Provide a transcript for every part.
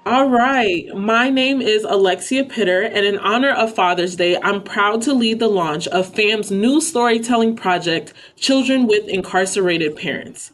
All right. My name is Alexia Pitter, and in honor of Father's Day, I'm proud to lead the launch of FAM's new storytelling project, Children with Incarcerated Parents.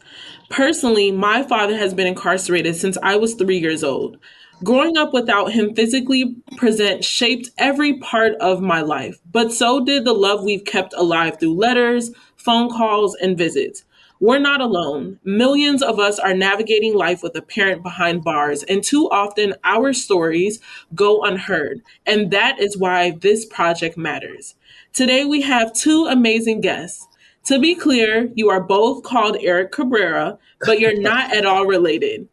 Personally, my father has been incarcerated since I was 3 years old. Growing up without him physically present shaped every part of my life, but so did the love we've kept alive through letters, phone calls, and visits. We're not alone. Millions of us are navigating life with a parent behind bars, and too often our stories go unheard. And that is why this project matters. Today we have two amazing guests. To be clear, you are both called Eric Cabrera, but you're not at all related.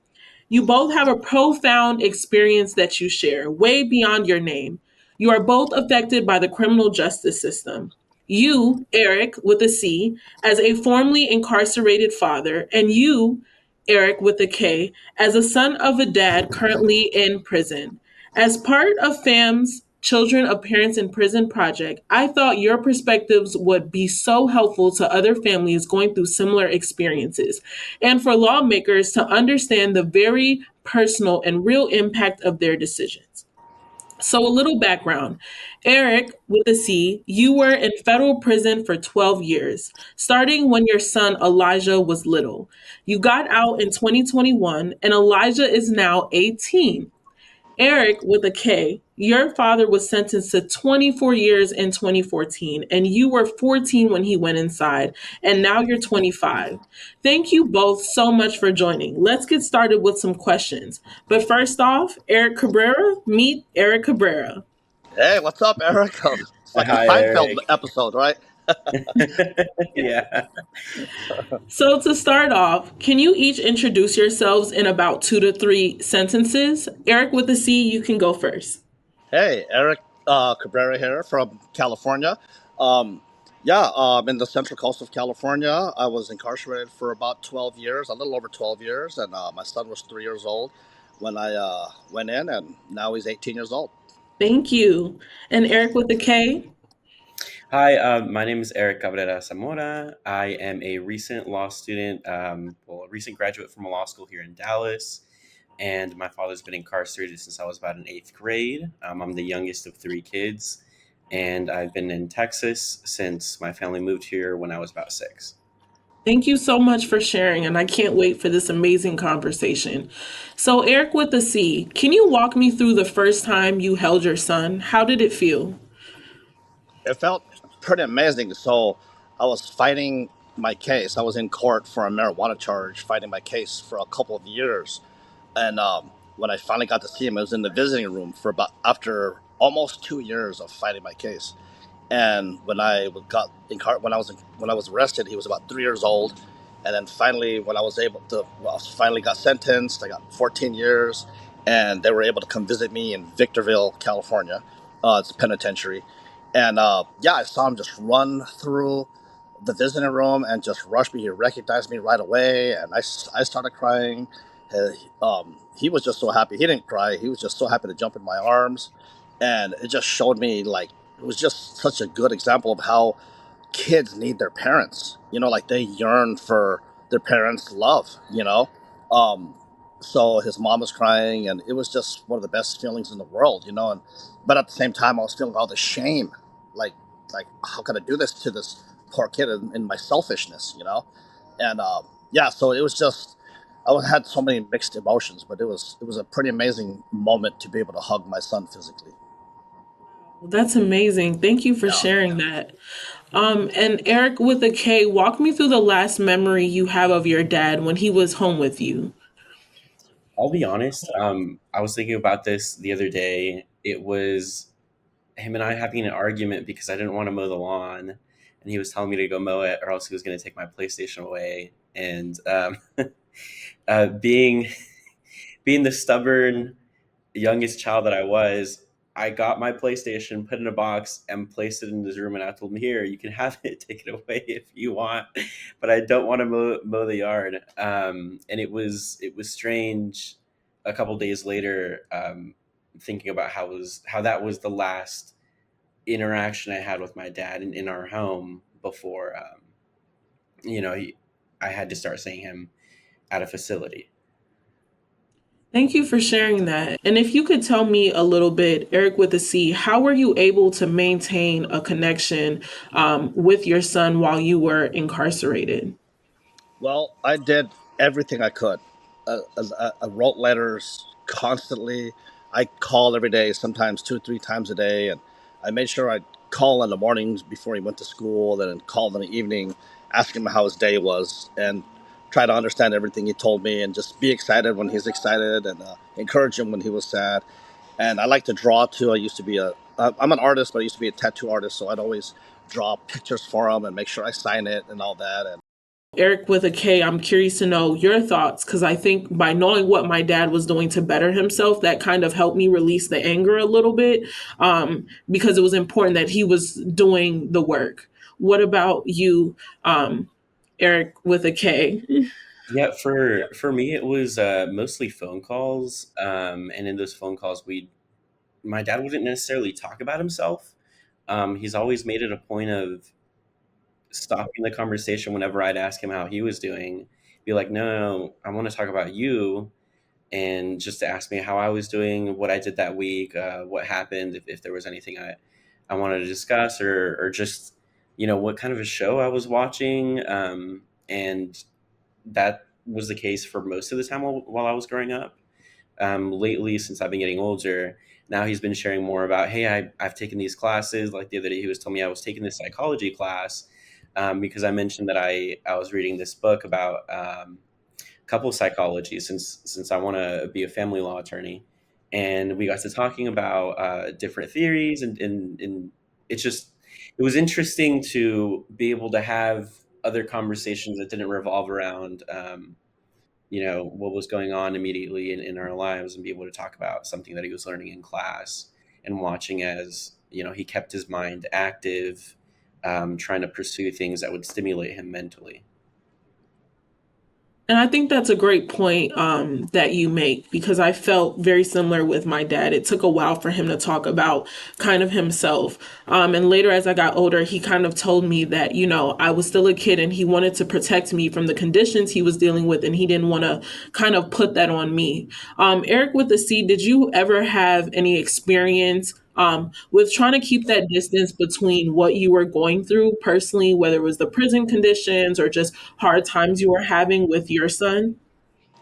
You both have a profound experience that you share, way beyond your name. You are both affected by the criminal justice system. You, Eric, with a C, as a formerly incarcerated father, and you, Eric, with a K, as a son of a dad currently in prison. As part of FAM's Children of Parents in Prison project, I thought your perspectives would be so helpful to other families going through similar experiences and for lawmakers to understand the very personal and real impact of their decisions. So, a little background. Eric, with a C, you were in federal prison for 12 years, starting when your son Elijah was little. You got out in 2021, and Elijah is now 18. Eric, with a K, your father was sentenced to 24 years in 2014, and you were 14 when he went inside, and now you're 25. Thank you both so much for joining. Let's get started with some questions. But first off, Eric Cabrera, meet Eric Cabrera. Hey, what's up, Eric? It's like the Hi, Seinfeld Eric. episode, right? Yeah. So, to start off, can you each introduce yourselves in about 2 to 3 sentences? Eric, with a C, you can go first. Hey, Eric Cabrera here from California. Um, yeah, in the Central Coast of California, I was incarcerated for about 12 years, a little over 12 years, and my son was 3 years old when I went in, and now he's 18 years old. Thank you. And Eric, with a K? Hi, my name is Eric Cabrera Zamora. I am a recent law student, a recent graduate from a law school here in Dallas. And my father's been incarcerated since I was about in eighth grade. I'm the youngest of three kids. And I've been in Texas since my family moved here when I was about six. Thank you so much for sharing, and I can't wait for this amazing conversation. So, Eric with a C, can you walk me through the first time you held your son? How did it feel? It felt pretty amazing. So I was fighting my case. I was in court for a marijuana charge, fighting my case for a couple of years. And when I finally got to see him, I was in the visiting room for about after almost 2 years of fighting my case. And when I was arrested, he was about 3 years old. And then finally, when I was able to, well, I finally got sentenced. I got 14 years, and they were able to come visit me in Victorville, California. It's a penitentiary, and yeah, I saw him just run through the visiting room and just rush me. He recognized me right away, and I started crying. He was just so happy. He didn't cry. He was just so happy to jump in my arms, and it just showed me like it was just such a good example of how kids need their parents. Like they yearn for their parents' love. Um, so his mom was crying, and it was just one of the best feelings in the world. And but at the same time, I was feeling all the shame, like like how could I do this to this poor kid in my selfishness, and yeah, so it was just. Had so many mixed emotions, but it was a pretty amazing moment to be able to hug my son physically. That's amazing. Thank you for Yeah. sharing that. And Eric with a K, walk me through the last memory you have of your dad when he was home with you. I'll be honest. I was thinking about this the other day. It was him and I having an argument because I didn't want to mow the lawn, and he was telling me to go mow it, or else he was going to take my PlayStation away. And being being the stubborn youngest child that I was, I got my PlayStation, put it in a box, and placed it in his room. And I told him, "Here, you can have it. Take it away if you want, but I don't want to mow the yard." And it was strange. A couple days later, thinking about how that was the last interaction I had with my dad in our home before you know he, I had to start seeing him at a facility. Thank you for sharing that. And if you could tell me a little bit, Eric with a C, how were you able to maintain a connection with your son while you were incarcerated? Well, I did everything I could. I wrote letters constantly. I called every day, sometimes two, three times a day, and I made sure I'd call in the mornings before he went to school, then call in the evening, ask him how his day was, and try to understand everything he told me, and just be excited when he's excited, and encourage him when he was sad. And I like to draw too. I'm an artist, but I used to be a tattoo artist, so I'd always draw pictures for him and make sure I sign it and all that. And Eric with a K, I'm curious to know your thoughts because I think by knowing what my dad was doing to better himself, that kind of helped me release the anger a little bit because it was important that he was doing the work. What about you, Eric with a K? Yeah, for me, it was mostly phone calls, and in those phone calls, we my dad wouldn't necessarily talk about himself. He's always made it a point of stopping the conversation whenever I'd ask him how he was doing. Be like, no, no, no, I want to talk about you, and just to ask me how I was doing, what I did that week, what happened, if there was anything I wanted to discuss, or just what kind of a show I was watching, and that was the case for most of the time while I was growing up. Lately, since I've been getting older, now he's been sharing more about, hey, I've taken these classes. Like the other day, he was telling me I was taking this psychology class because I mentioned that I was reading this book about couple psychology since I want to be a family law attorney, and we got to talking about different theories, and it's just it was interesting to be able to have other conversations that didn't revolve around what was going on immediately in our lives, and be able to talk about something that he was learning in class and watching as he kept his mind active, trying to pursue things that would stimulate him mentally. And I think that's a great point that you make because I felt very similar with my dad. It took a while for him to talk about kind of himself. And later, as I got older, he kind of told me that, I was still a kid and he wanted to protect me from the conditions he was dealing with. And he didn't want to kind of put that on me. Eric with the C, did you ever have any experience with trying to keep that distance between what you were going through personally, whether it was the prison conditions or just hard times you were having with your son?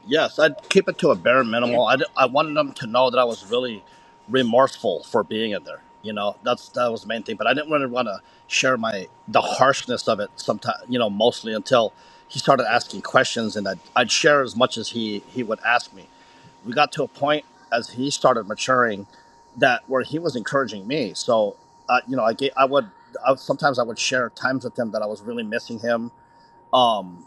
yes, I'd keep it to a bare minimal. I wanted them to know that I was really remorseful for being in there. That was the main thing. But I didn't really want to share the harshness of it. Sometimes, mostly until he started asking questions, and I'd share as much as he would ask me. We got to a point as he started maturing that where he was encouraging me. So, sometimes I would share times with him that I was really missing him, and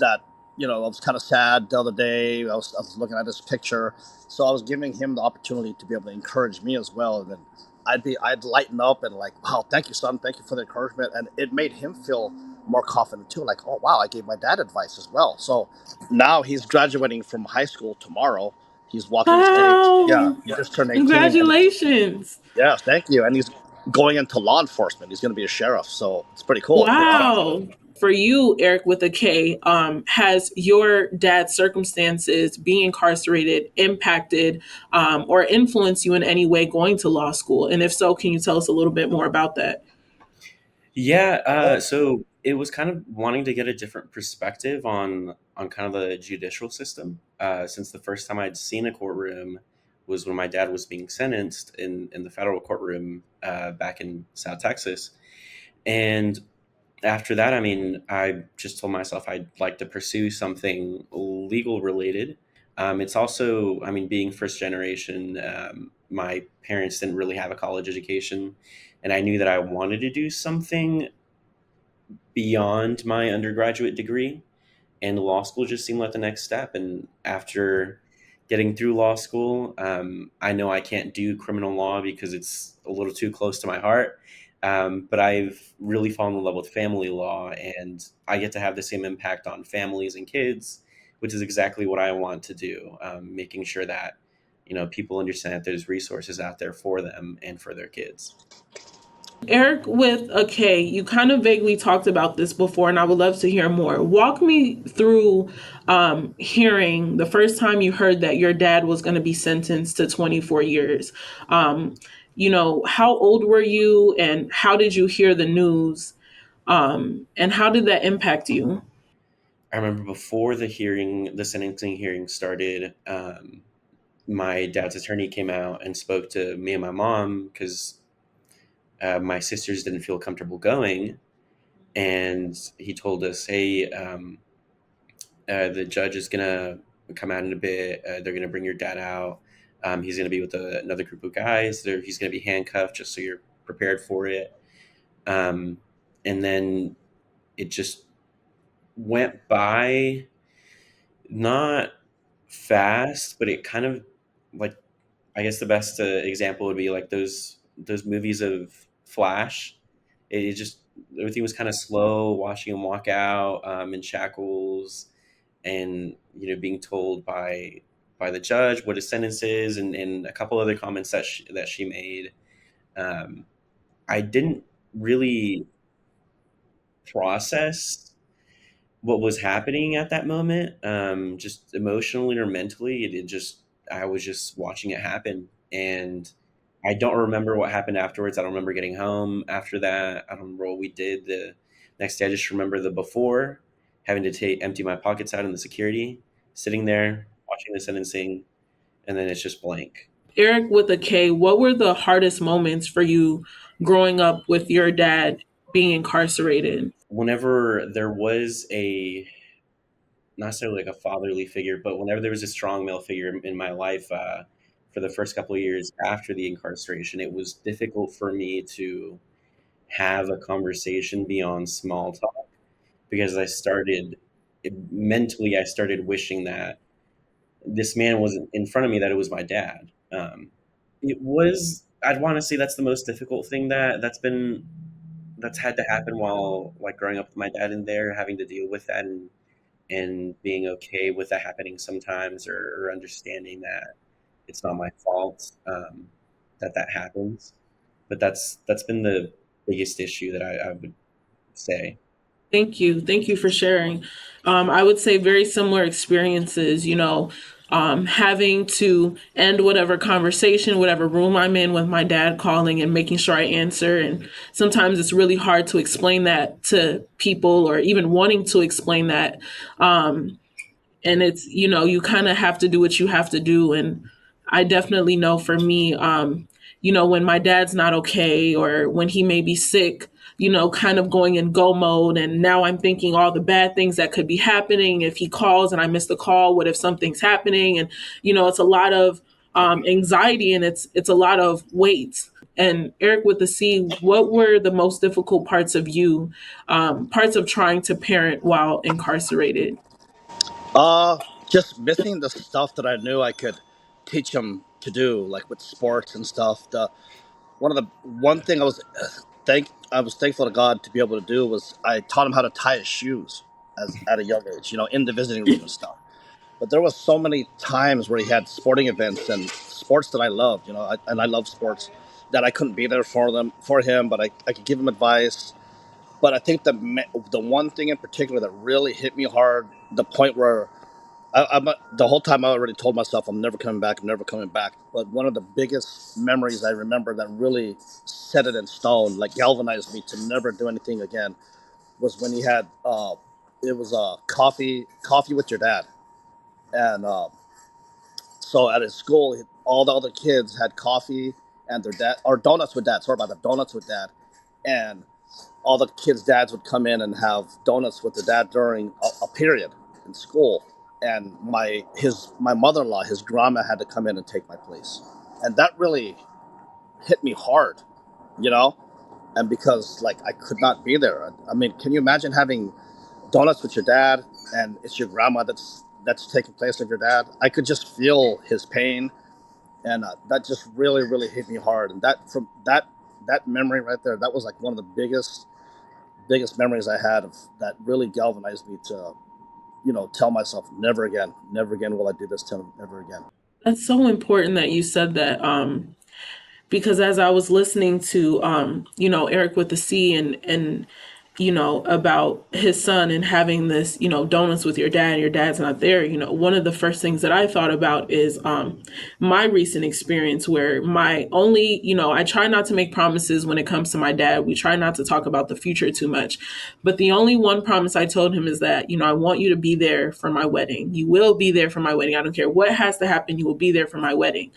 that I was kind of sad the other day. I was looking at his picture, so I was giving him the opportunity to be able to encourage me as well. And then I'd lighten up and like, wow, thank you, son, thank you for the encouragement, and it made him feel more confident too. Like, oh wow, I gave my dad advice as well. So now he's graduating from high school tomorrow. He's walking the stage. Yeah, Wow. he just turned 18, and Congratulations. yeah, thank you. And he's going into law enforcement. He's going to be a sheriff, so it's pretty cool. Wow. For you, Eric with a K, has your dad's circumstances being incarcerated impacted or influenced you in any way going to law school? And if so, can you tell us a little bit more about that? Yeah, so it was kind of wanting to get a different perspective on kind of the judicial system. Since the first time I'd seen a courtroom was when my dad was being sentenced in the federal courtroom back in South Texas, and after that, I mean, I just told myself I'd like to pursue something legal related. It's also, I mean, being first generation, my parents didn't really have a college education, and I knew that I wanted to do something beyond my undergraduate degree, and law school just seemed like the next step. And after getting through law school, I know I can't do criminal law because it's a little too close to my heart. But I've really fallen in love with family law, and I get to have the same impact on families and kids, which is exactly what I want to do. Making sure that people understand that there's resources out there for them and for their kids. Eric with a K, you kind of vaguely talked about this before, and I would love to hear more. Walk me through hearing the first time you heard that your dad was going to be sentenced to 24 years. Um, how old were you, and how did you hear the news, and how did that impact you? I remember before the sentencing hearing started, my dad's attorney came out and spoke to me and my mom because my sisters didn't feel comfortable going, and he told us, "Hey, the judge is gonna come out in a bit. They're gonna bring your dad out. He's gonna be with another group of guys. He's gonna be handcuffed, just so you're prepared for it." Um, and then it just went by, not fast, but it kind of, like, I guess the best example would be like those movies of Flash. It just, everything was kind of slow, watching him walk out in shackles, and being told by the judge what his sentence is, and a couple other comments that she made. Um, I didn't really process what was happening at that moment, just emotionally or mentally. It just, I was just watching it happen, and I don't remember what happened afterwards. I don't remember getting home after that. I don't remember what we did the next day. I just remember the before, having to empty my pockets out in the security, sitting there watching the sentencing, and then it's just blank. Eric with a K, what were the hardest moments for you growing up with your dad being incarcerated? Whenever there was a, not necessarily like a fatherly figure, but whenever there was a strong male figure in my life, for the first couple of years after the incarceration, it was difficult for me to have a conversation beyond small talk, because mentally, I started wishing that this man wasn't in front of me, that it was my dad. It was, I'd want to say that's the most difficult thing that's had to happen while, like, growing up with my dad in there, having to deal with that, and being okay with that happening sometimes, or understanding that it's not my fault, that happens. But that's been the biggest issue that I would say. Thank you. Thank you for sharing. I would say very similar experiences, having to end whatever conversation, whatever room I'm in with my dad calling and making sure I answer. And sometimes it's really hard to explain that to people or even wanting to explain that. And it's, you kind of have to do what you have to do. And I definitely know for me, when my dad's not okay or when he may be sick, kind of going in go mode, and now I'm thinking all the bad things that could be happening if he calls and I miss the call. What if something's happening? And it's a lot of anxiety, and it's a lot of weight. And Eric with the C, what were the most difficult parts of parts of trying to parent while incarcerated? Uh, just missing the stuff that I knew I could teach him to do, like with sports and stuff. The one thing I was thankful to God to be able to do was I taught him how to tie his shoes as at a young age, in the visiting room and stuff. But there was so many times where he had sporting events and sports that I loved, and I love sports, that I couldn't be there for him, but I could give him advice. But I think the one thing in particular that really hit me hard, the point where the whole time I already told myself I'm never coming back, I'm never coming back. But one of the biggest memories I remember that really set it in stone, like galvanized me to never do anything again, was when he had it was coffee with your dad, and so at his school, all the other kids had coffee and their dad, or donuts with dad. Sorry about that, donuts with dad, and all the kids' dads would come in and have donuts with the dad during a period in school. And my mother-in-law, his grandma, had to come in and take my place, and that really hit me hard, you know. And because like I could not be there. I mean, can you imagine having donuts with your dad, and it's your grandma that's taking place of your dad? I could just feel his pain, and that just really hit me hard. And that memory right there, that was like one of the biggest memories I had of that really galvanized me to, tell myself never again will I do this to him ever again. That's so important that you said that. because as I was listening to Eric with the C, and about his son and having this, donuts with your dad, and your dad's not there, one of the first things that I thought about is my recent experience where my only, I try not to make promises when it comes to my dad. We try not to talk about the future too much. But the only one promise I told him is that, I want you to be there for my wedding. You will be there for my wedding. I don't care what has to happen, you will be there for my wedding.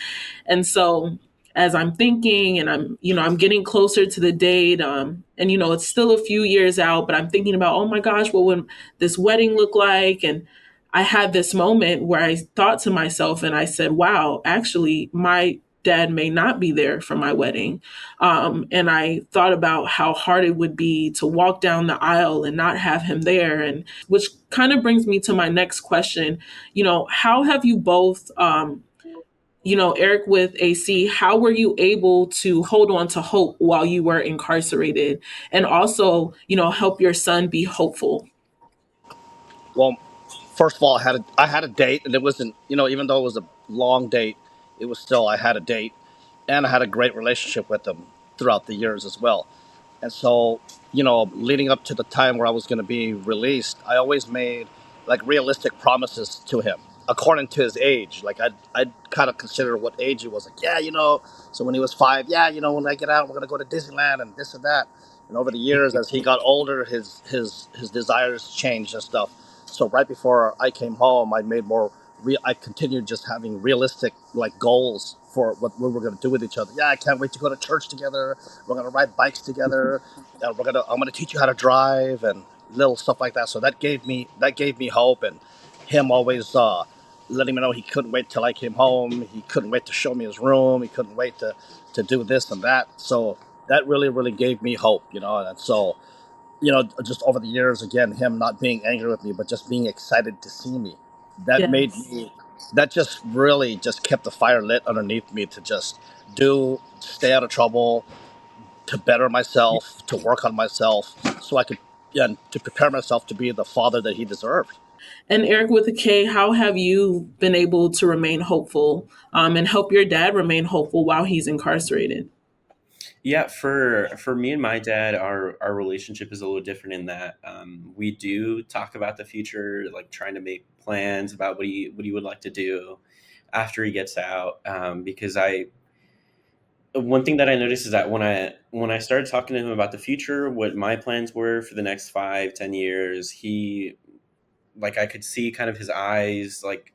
And so as I'm thinking, and I'm getting closer to the date, and it's still a few years out, but I'm thinking about, oh my gosh, what would this wedding look like? And I had this moment where I thought to myself and I said, wow, actually, my dad may not be there for my wedding. And I thought about how hard it would be to walk down the aisle and not have him there. And which kind of brings me to my next question. How have you both, Eric with AC, how were you able to hold on to hope while you were incarcerated, and also, help your son be hopeful? Well, first of all, I had a date, and it wasn't, even though it was a long date, it was still, I had a date, and I had a great relationship with him throughout the years as well. And so, leading up to the time where I was going to be released, I always made like realistic promises to him according to his age. Like I'd kind of consider what age he was. Like, yeah, so when he was 5, yeah, when I get out, we're going to go to Disneyland and this and that. And over the years, as he got older, his desires changed and stuff. So right before I came home, I made more. I continued just having realistic like goals for what we were going to do with each other. Yeah, I can't wait to go to church together. We're going to ride bikes together. And I'm gonna teach you how to drive and little stuff like that. So that gave me hope, and him always letting me know he couldn't wait till I came home. He couldn't wait to show me his room. He couldn't wait to do this and that. So that really gave me hope, And so just over the years, again, him not being angry with me, but just being excited to see me, that made Yes. me. That just really just kept the fire lit underneath me to just stay out of trouble, to better myself, to work on myself, so I could, yeah, and to prepare myself to be the father that he deserved. And Eric with a K, how have you been able to remain hopeful, and help your dad remain hopeful while he's incarcerated? Yeah, for me and my dad, our relationship is a little different in that we do talk about the future, like trying to make plans about what he would like to do after he gets out. Because I one thing that I noticed is that when I started talking to him about the future, what my plans were for the next 5, 10 years, he like I could see kind of his eyes like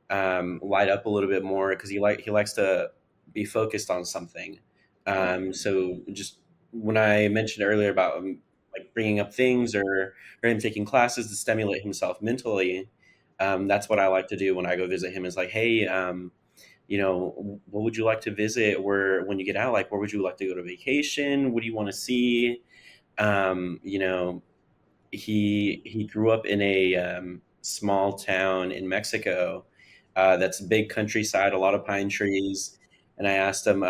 light up a little bit more because he likes to be focused on something. So just when I mentioned earlier about like bringing up things or him taking classes to stimulate himself mentally, that's what I like to do when I go visit him. Is like, hey, what would you like to visit? Where when you get out, like, where would you like to go to vacation? What do you want to see? Um, you know, he grew up in a small town in Mexico that's big countryside, a lot of pine trees. And I asked him,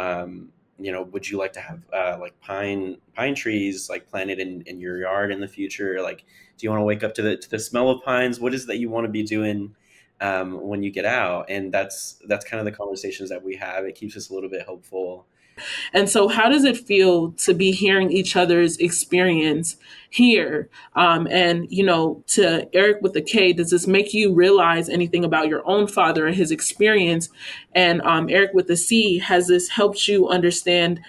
would you like to have like pine trees like planted in your yard in the future? Like, do you want to wake up to the smell of pines? What is it that you want to be doing when you get out? And that's kind of the conversations that we have. It keeps us a little bit hopeful. And so, how does it feel to be hearing each other's experience here? And, to Eric with the K, does this make you realize anything about your own father and his experience? And Eric with the C, has this helped you understand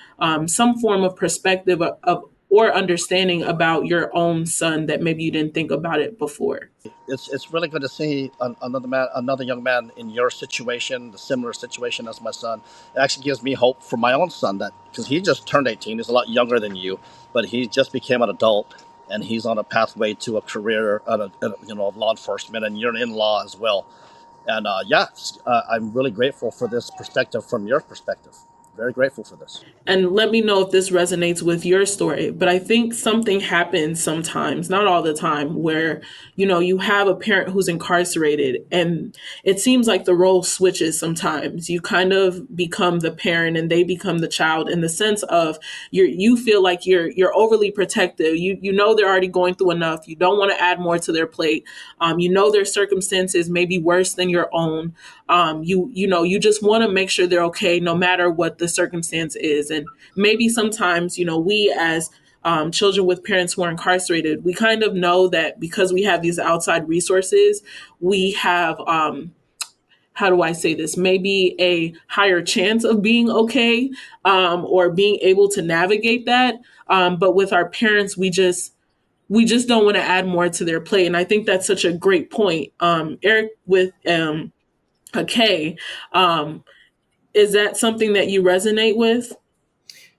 some form of perspective or understanding about your own son that maybe you didn't think about it before? It's really good to see another young man in your situation, the similar situation as my son. It actually gives me hope for my own son, that because he just turned 18, he's a lot younger than you, but he just became an adult, and he's on a pathway to a career of law enforcement, and you're in law as well. And I'm really grateful for this perspective from your perspective. Very grateful for this. And let me know if this resonates with your story. But I think something happens sometimes, not all the time, where, you have a parent who's incarcerated and it seems like the role switches sometimes. You kind of become the parent and they become the child, in the sense of you feel like you're overly protective. You know they're already going through enough. You don't want to add more to their plate. Their circumstances may be worse than your own. You just want to make sure they're okay no matter what the circumstance is. And maybe sometimes, we as children with parents who are incarcerated, we kind of know that because we have these outside resources, we have, how do I say this, maybe a higher chance of being okay, or being able to navigate that. But with our parents, we just don't want to add more to their plate. And I think that's such a great point. Eric, with a K, um, is that something that you resonate with?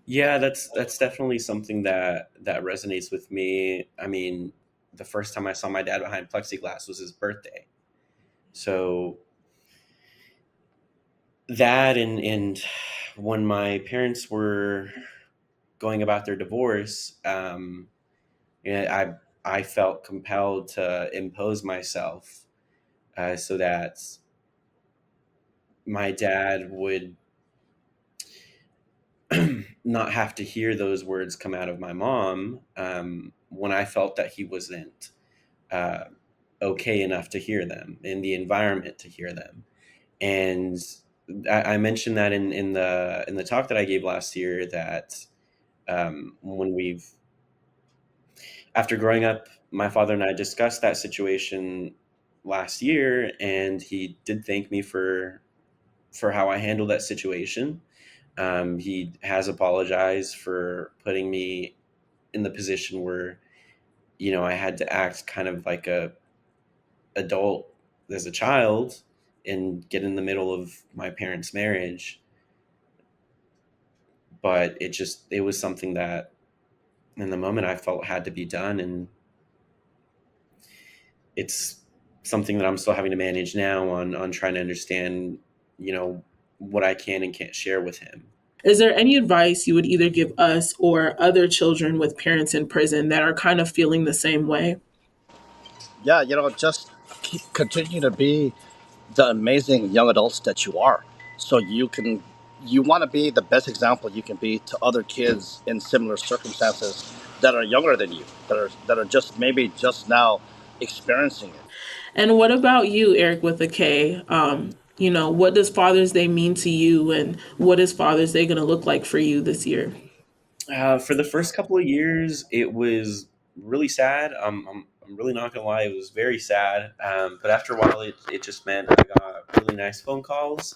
Yeah, that's definitely something that resonates with me. I mean, the first time I saw my dad behind plexiglass was his birthday. So that and when my parents were going about their divorce, yeah, I felt compelled to impose myself, so that my dad would not have to hear those words come out of my mom, when I felt that he wasn't uh, okay enough to hear them, in the environment to hear them. And I mentioned that in the talk that I gave last year, that when we've after growing up, my father and I discussed that situation last year, and he did thank me for how I handled that situation. He has apologized for putting me in the position where, I had to act kind of like a adult as a child and get in the middle of my parents' marriage. But it was something that in the moment I felt had to be done, and it's something that I'm still having to manage now on trying to understand, what I can and can't share with him. Is there any advice you would either give us or other children with parents in prison that are kind of feeling the same way? Yeah, just keep continue to be the amazing young adults that you are. So you want to be the best example you can be to other kids in similar circumstances that are younger than you, that are just maybe just now experiencing it. And what about you, Eric, with a K? What does Father's Day mean to you, and what is Father's Day going to look like for you this year? For the first couple of years, it was really sad. I'm really not gonna lie, it was very sad. But after a while, it just meant I got really nice phone calls,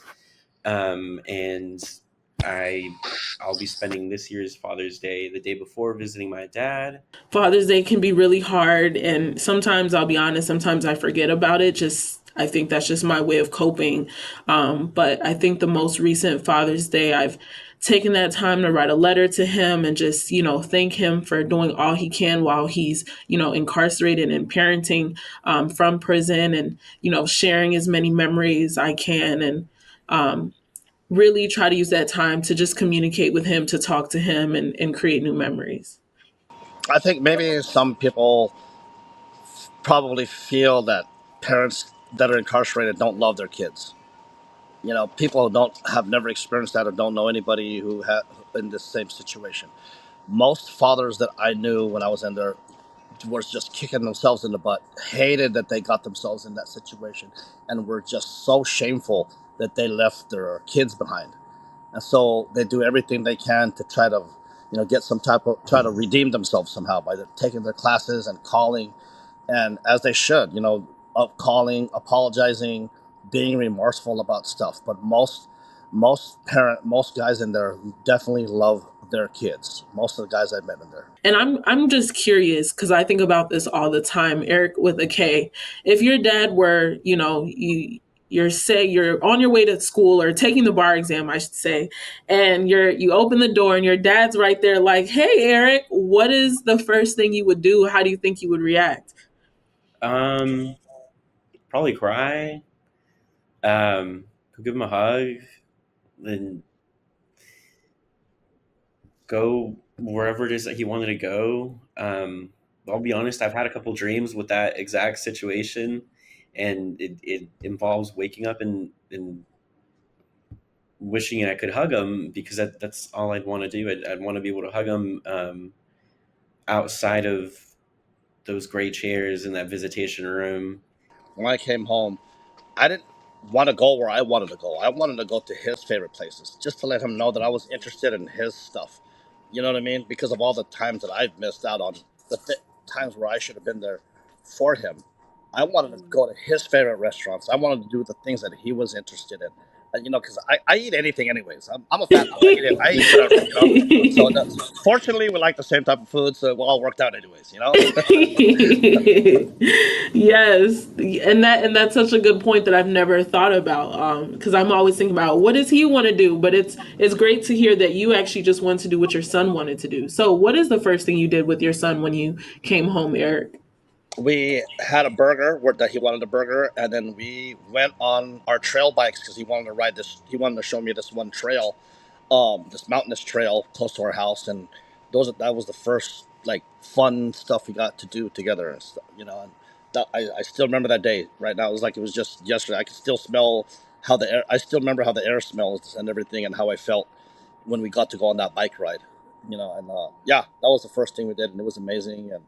and I I'll be spending this year's Father's Day the day before visiting my dad. Father's Day can be really hard, and sometimes I'll be honest, sometimes I forget about it. Just I think that's just my way of coping. But I think the most recent Father's Day, I've taken that time to write a letter to him and just thank him for doing all he can while he's incarcerated and parenting from prison, and sharing as many memories I can, and really try to use that time to just communicate with him, to talk to him, and create new memories. I think maybe some people probably feel that parents that are incarcerated don't love their kids. People who don't have never experienced that or don't know anybody who had in the same situation. Most fathers that I knew when I was in there was just kicking themselves in the butt, hated that they got themselves in that situation, and were just so shameful that they left their kids behind. And so they do everything they can to try to, get some type of try to redeem themselves somehow by taking their classes and calling, and as they should, of calling, apologizing, being remorseful about stuff. But most guys in there definitely love their kids. Most of the guys I met in there. And I'm just curious because I think about this all the time, Eric with a K. If your dad were, you're on your way to school or taking the bar exam, I should say, and you open the door and your dad's right there, like, "Hey, Eric, what is the first thing you would do? How do you think you would react?" Um, Probably cry. Go give him a hug, then go wherever it is that he wanted to go. I'll be honest, I've had a couple dreams with that exact situation, and it involves waking up and wishing I could hug him, because that's all I'd want to do. I'd want to be able to hug him, outside of those gray chairs in that visitation room. When I came home, I didn't. want to go where I wanted to go. I wanted to go to his favorite places just to let him know that I was interested in his stuff. You know what I mean? Because of all the times that I've missed out on times where I should have been there for him. I wanted to go to his favorite restaurants. I wanted to do the things that he was interested in. You know, because I eat anything anyways. I'm a fat boy. I eat whatever. You know. So fortunately, we like the same type of food, so it all worked out anyways. You know. Yes, and that's such a good point that I've never thought about. Because I'm always thinking about what does he want to do, but it's great to hear that you actually just want to do what your son wanted to do. So, what is the first thing you did with your son when you came home, Eric? We had a burger that he wanted a burger, and then we went on our trail bikes because he wanted to ride this. He wanted to show me this one trail, this mountainous trail close to our house, and that was the first like fun stuff we got to do together, and stuff, you know. And I still remember that day. Right now, it was like it was just yesterday. I can still smell how the air. I still remember how the air smells and everything, and how I felt when we got to go on that bike ride. You know, and yeah, that was the first thing we did, and it was amazing. And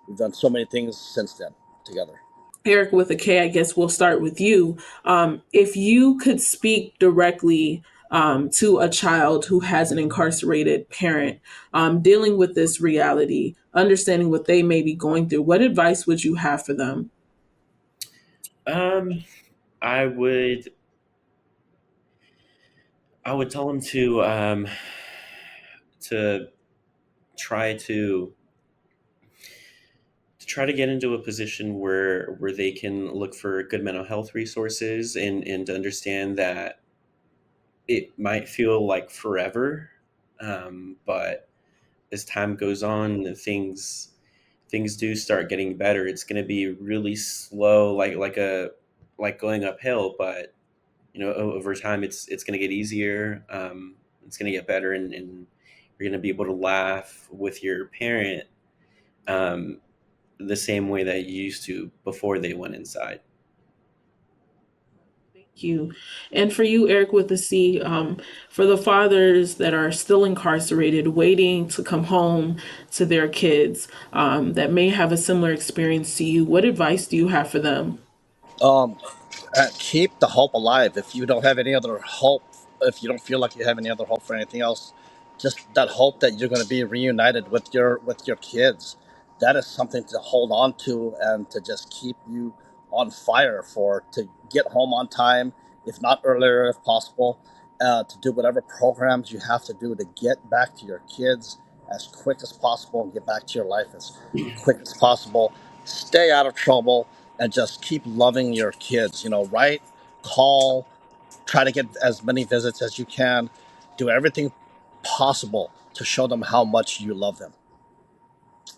we've done so many things since then together. Eric with a K, I guess we'll start with you. If you could speak directly to a child who has an incarcerated parent dealing with this reality, understanding what they may be going through, what advice would you have for them? Um, I would I would tell them to try to try to get into a position where they can look for good mental health resources, and to understand that it might feel like forever, but as time goes on, things do start getting better. It's going to be really slow, like going uphill, but over time it's going to get easier. It's going to get better, and you're going to be able to laugh with your parent, um, the same way that you used to before they went inside. Thank you. And for you, Eric with the C, for the fathers that are still incarcerated, waiting to come home to their kids that may have a similar experience to you, what advice do you have for them? Um, Keep the hope alive. If you don't have any other hope, if you don't feel like you have any other hope for anything else, just that hope that you're going to be reunited with your kids. That is something to hold on to and to just keep you on fire for to get home on time, if not earlier if possible. To do whatever programs you have to do to get back to your kids as quick as possible and get back to your life as quick as possible. Stay out of trouble and just keep loving your kids. You know, write, call, try to get as many visits as you can. Do everything possible to show them how much you love them.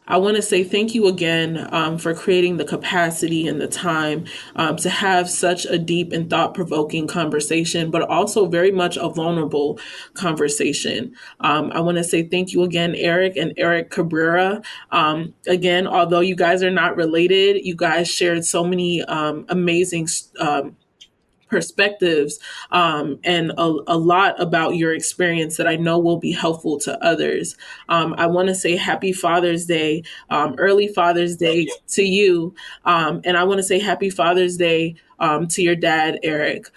I want to say thank you again for creating the capacity and the time to have such a deep and thought provoking conversation, but also very much a vulnerable conversation. I want to say thank you again, Eric and Eric Cabrera. Again, although you guys are not related, you guys shared so many amazing perspectives and a lot about your experience that I know will be helpful to others. I want to say happy Father's Day, early Father's Day to you. And I want to say happy Father's Day to your dad, Eric.